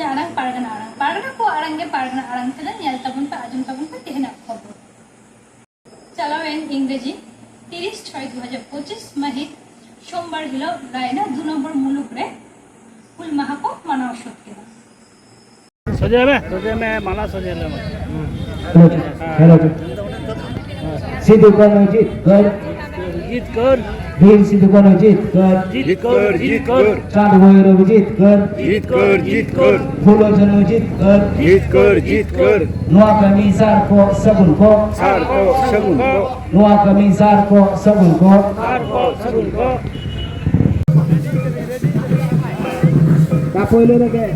आरंग पारगना को आरंगे पारगना आरंग तेना नेल तबन पे आजम तबन पे तेहना खबर चलावेन इंग्रेजी 30/6/2025 महित सोमवार हिलो रायना 2 नम्बर मुलुक रे हुल माहा को मनाव शोध केला सोजे में माला सोजे ले हेलो सिद्धू कौन जीत कर वीर सिद्धू कौन जीत कर चांद भैरव जीत कर फूलो जनो जीत कर नोआ कमी सार को सगुन को नोआ कमी सार को सगुन को कापोइले लगे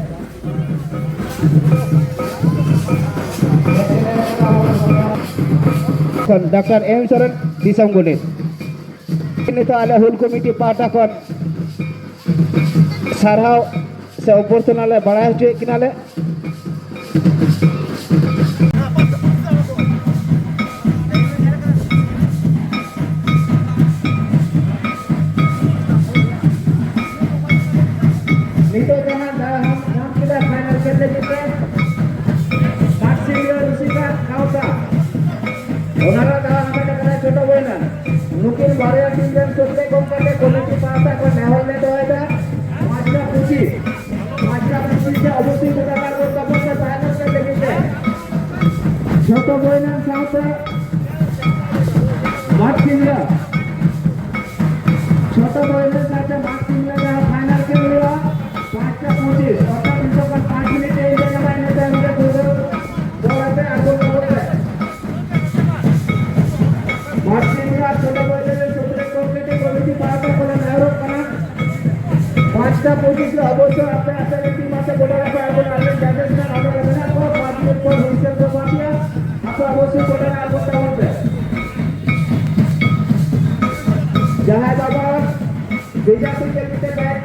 डॉक्टर एम शरण दिसम गुणित itu ada hul komiti parta kon sarhau se opportunale badai hoche kinale nito jahan हम kita final खेलने जीते मार्सिलियो रुसिका काउता ओनारा दा हमें करा छोटा बोई ना नुकिन बारे टीम जन सोचते कंपनी क्वालिटी पाता को नेहल ने दोएदा माजरा पूछी से अवश्य कोटाकार को कपन से फाइनल में देखिते छोटा बोई ना साउथ मार्सिलियो छोटा बोई ना साथ मार्सिलियो का फाइनल के लिए 5:25 और इनको का 5 मिनट एक जगह में ने हमके दो पे आगो करते मार्सिलियो छोटा बोई ने छोटे क्वालिटी पाता को नेहरो कना 5:25 अवश्य अपने अपने टीम से बोला है आगो आगे जजेस का आगो करना को 5 मिनट पर हुईसे को माफिया आपको अवश्य कोटा आगो करते जहां बाबा बीजेपी के बीते बैठ